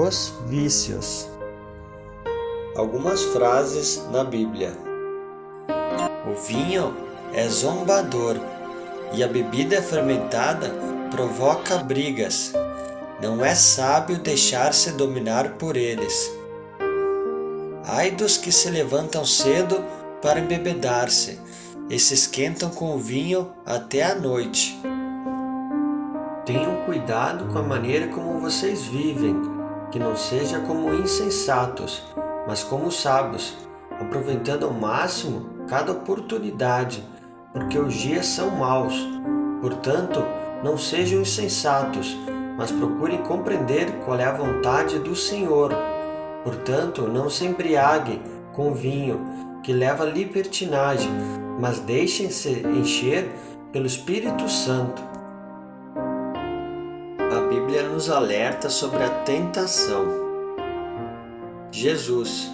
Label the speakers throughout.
Speaker 1: Os vícios. Algumas frases na Bíblia. O vinho é zombador e a bebida fermentada provoca brigas. Não é sábio deixar-se dominar por eles. Ai dos que se levantam cedo para embebedar-se e se esquentam com o vinho até a noite. Tenham cuidado com a maneira como vocês vivem, que não seja como insensatos, mas como sábios, aproveitando ao máximo cada oportunidade, porque os dias são maus. Portanto, não sejam insensatos, mas procurem compreender qual é a vontade do Senhor. Portanto, não se embriaguem com vinho, que leva à libertinagem, mas deixem-se encher pelo Espírito Santo. A Bíblia nos alerta sobre a tentação. Jesus: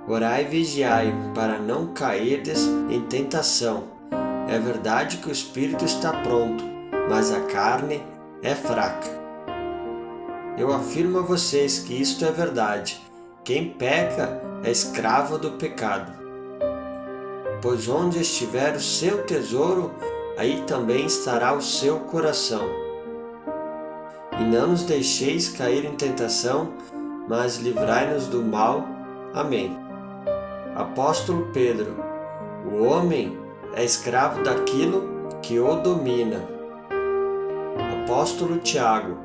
Speaker 1: orai e vigiai, para não cairdes em tentação. É verdade que o espírito está pronto, mas a carne é fraca. Eu afirmo a vocês que isto é verdade. Quem peca é escravo do pecado. Pois onde estiver o seu tesouro, aí também estará o seu coração. E não nos deixeis cair em tentação, mas livrai-nos do mal. Amém. Apóstolo Pedro: o homem é escravo daquilo que o domina. Apóstolo Tiago: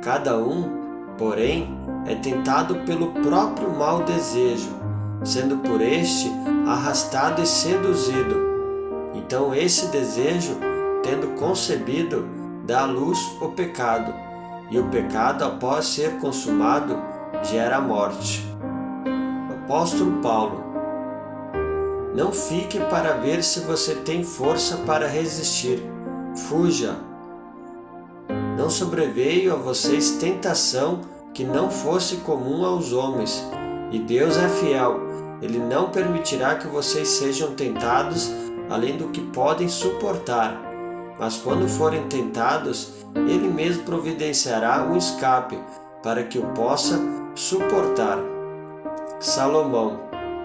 Speaker 1: cada um, porém, é tentado pelo próprio mau desejo, sendo por este arrastado e seduzido. Então esse desejo, tendo concebido, dá à luz o pecado, e o pecado, após ser consumado, gera a morte. Apóstolo Paulo: não fique para ver se você tem força para resistir. Fuja. Não sobreveio a vocês tentação que não fosse comum aos homens, e Deus é fiel. Ele não permitirá que vocês sejam tentados além do que podem suportar. Mas quando forem tentados, Ele mesmo providenciará um escape para que o possa suportar. Salomão: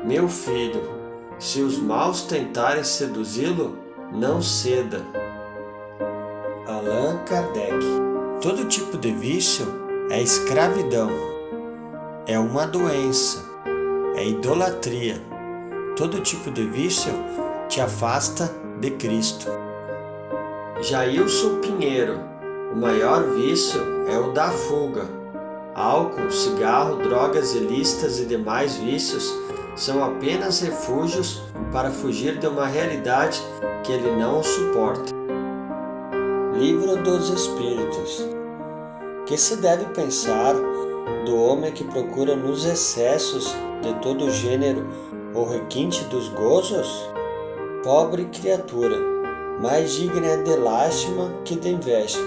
Speaker 1: meu filho, se os maus tentarem seduzi-lo, não ceda. Allan Kardec: todo tipo de vício é escravidão, é uma doença, é idolatria. Todo tipo de vício te afasta de Cristo. Jailson Pinheiro: o maior vício é o da fuga. Álcool, cigarro, drogas ilícitas e demais vícios são apenas refúgios para fugir de uma realidade que ele não suporta. Livro dos Espíritos. Que se deve pensar do homem que procura nos excessos de todo gênero o requinte dos gozos? Pobre criatura, mais digna é de lástima que de inveja,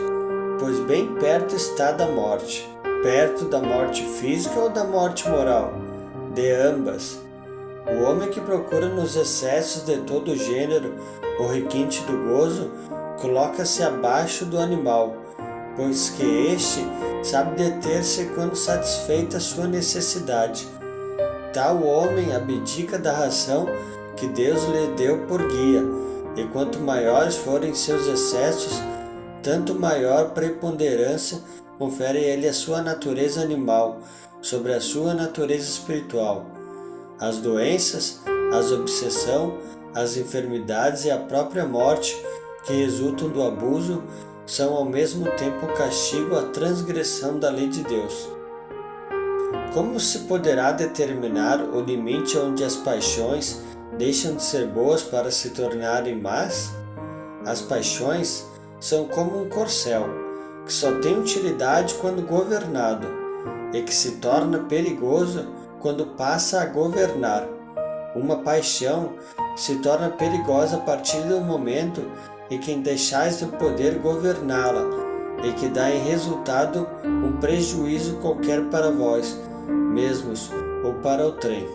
Speaker 1: pois bem perto está da morte. Perto da morte física ou da morte moral? De ambas. O homem que procura nos excessos de todo gênero o requinte do gozo coloca-se abaixo do animal, pois que este sabe deter-se quando satisfeita sua necessidade. Tal homem abdica da ração que Deus lhe deu por guia, e quanto maiores forem seus excessos, tanto maior preponderância confere ele a sua natureza animal sobre a sua natureza espiritual. As doenças, as obsessão, as enfermidades e a própria morte que resultam do abuso são ao mesmo tempo um castigo à transgressão da lei de Deus. Como se poderá determinar o limite onde as paixões deixam de ser boas para se tornarem más? As paixões são como um corcel, que só tem utilidade quando governado, e que se torna perigoso quando passa a governar. Uma paixão se torna perigosa a partir do momento em que deixais de poder governá-la, e que dá em resultado um prejuízo qualquer para vós mesmos ou para o trem.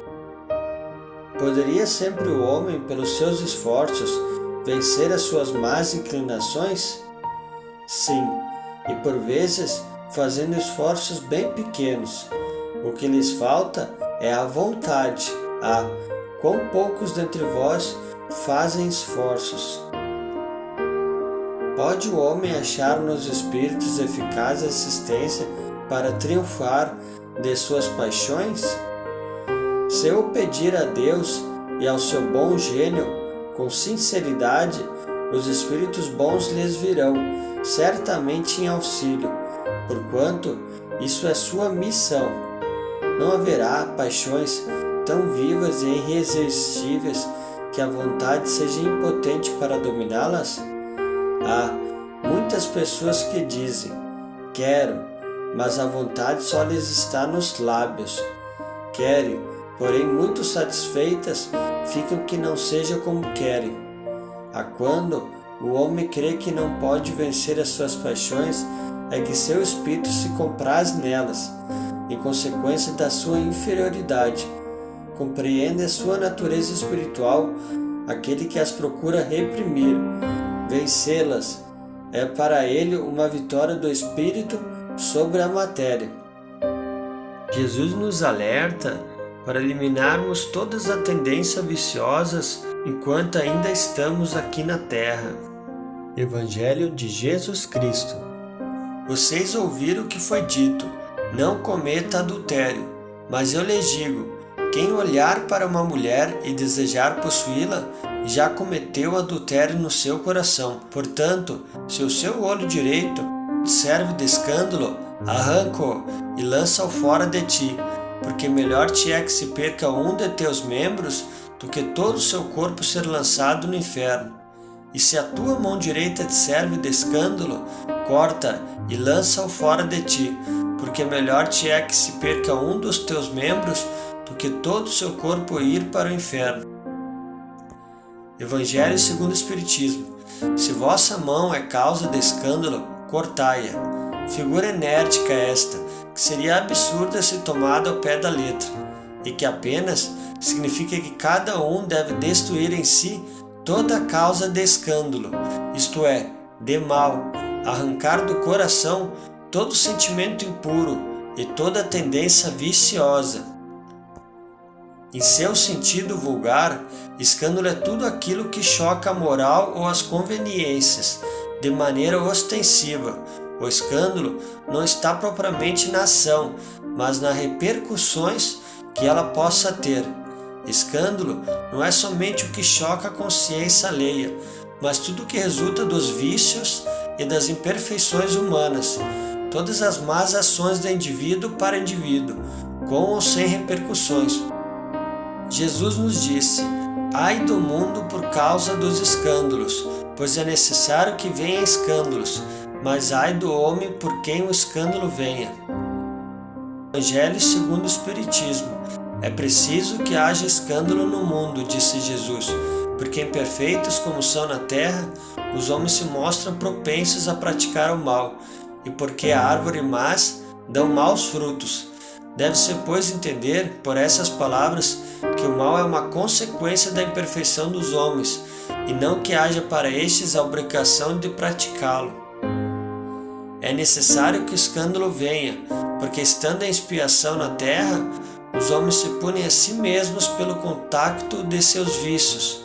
Speaker 1: Poderia sempre o homem, pelos seus esforços, vencer as suas más inclinações? Sim, e por vezes fazendo esforços bem pequenos. O que lhes falta é a vontade. Quão poucos dentre vós fazem esforços. Pode o homem achar nos espíritos eficaz assistência para triunfar de suas paixões? Se eu pedir a Deus e ao seu bom gênio com sinceridade, os espíritos bons lhes virão, certamente em auxílio, porquanto isso é sua missão. Não haverá paixões tão vivas e irresistíveis que a vontade seja impotente para dominá-las? Há muitas pessoas que dizem, quero, mas a vontade só lhes está nos lábios. Querem, porém muito satisfeitas, ficam que não seja como querem. A quando o homem crê que não pode vencer as suas paixões, é que seu espírito se compraz nelas, em consequência da sua inferioridade. Compreende a sua natureza espiritual aquele que as procura reprimir. Vencê-las é para ele uma vitória do espírito sobre a matéria. Jesus nos alerta para eliminarmos todas as tendências viciosas enquanto ainda estamos aqui na terra. Evangelho de Jesus Cristo. Vocês ouviram o que foi dito, não cometa adultério, mas eu lhes digo, quem olhar para uma mulher e desejar possuí-la, já cometeu adultério no seu coração. Portanto, se o seu olho direito serve de escândalo, arranca-o e lança-o fora de ti, porque melhor te é que se perca um de teus membros do que todo o seu corpo ser lançado no inferno. E se a tua mão direita te serve de escândalo, corta e lança-o fora de ti, porque melhor te é que se perca um dos teus membros do que todo o seu corpo ir para o inferno. Evangelho segundo o Espiritismo. Se vossa mão é causa de escândalo, cortai-a. Figura enérgica esta, que seria absurda se tomada ao pé da letra, e que apenas significa que cada um deve destruir em si toda causa de escândalo, isto é, de mal, arrancar do coração todo sentimento impuro e toda tendência viciosa. Em seu sentido vulgar, escândalo é tudo aquilo que choca a moral ou as conveniências, de maneira ostensiva. O escândalo não está propriamente na ação, mas nas repercussões que ela possa ter. Escândalo não é somente o que choca a consciência alheia, mas tudo o que resulta dos vícios e das imperfeições humanas, todas as más ações do indivíduo para indivíduo, com ou sem repercussões. Jesus nos disse, ai do mundo por causa dos escândalos, pois é necessário que venha escândalos, mas ai do homem por quem o escândalo venha. Evangelho segundo o Espiritismo. É preciso que haja escândalo no mundo, disse Jesus, porque imperfeitos como são na terra, os homens se mostram propensos a praticar o mal, e porque a árvore más dão maus frutos. Deve-se, pois, entender, por essas palavras, que o mal é uma consequência da imperfeição dos homens, e não que haja para estes a obrigação de praticá-lo. É necessário que o escândalo venha, porque estando em expiação na terra, os homens se punem a si mesmos pelo contacto de seus vícios,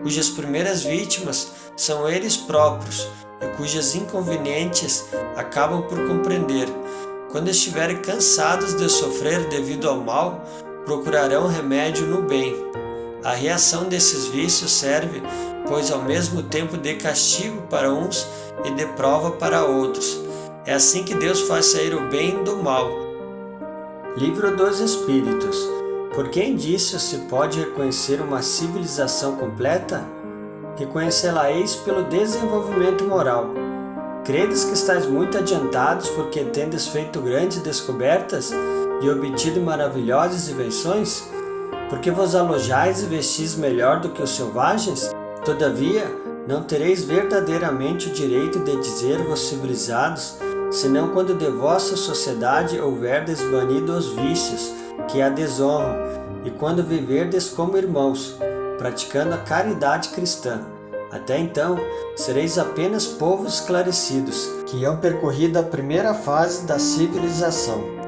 Speaker 1: cujas primeiras vítimas são eles próprios, e cujas inconvenientes acabam por compreender. Quando estiverem cansados de sofrer devido ao mal, procurarão remédio no bem. A reação desses vícios serve, pois, ao mesmo tempo de castigo para uns e de prova para outros. É assim que Deus faz sair o bem do mal. Livro dos Espíritos. Por que indício se pode reconhecer uma civilização completa? Reconhecê-la-eis pelo desenvolvimento moral. Credes que estáis muito adiantados porque tendes feito grandes descobertas e obtido maravilhosas invenções? Porque vos alojais e vestis melhor do que os selvagens? Todavia, não tereis verdadeiramente o direito de dizer-vos civilizados, senão quando de vossa sociedade houverdes banido os vícios que a desonram, e quando viverdes como irmãos, praticando a caridade cristã. Até então, sereis apenas povos esclarecidos, que hão percorrido a primeira fase da civilização.